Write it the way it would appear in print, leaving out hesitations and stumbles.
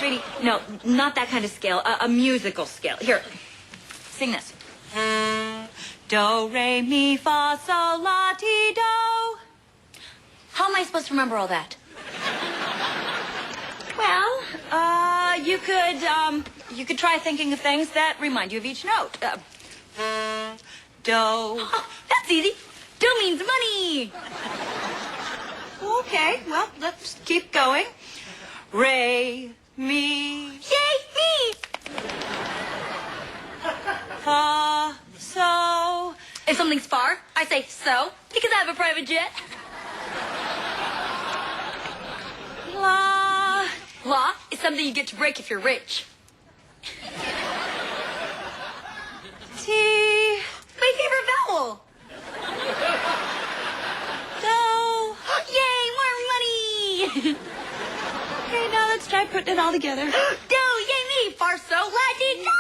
Sweetie, no, not that kind of scale. A musical scale. Here, sing this. Do, re, mi, fa, sol, la, ti, do. How am I supposed to remember all that? Well, you could try thinking of things that remind you of each note. Do. Oh, that's easy. Do means money. Okay, well, let's keep going. Re, mi. Yay, me! Fa, so. If something's far, I say so, because I have a private jet. La. La is something you get to break if you're rich. T. My favorite vowel. Do. Yay, more money. Okay, now let's try putting it all together. Do, yay, me, far, so, la, di, do.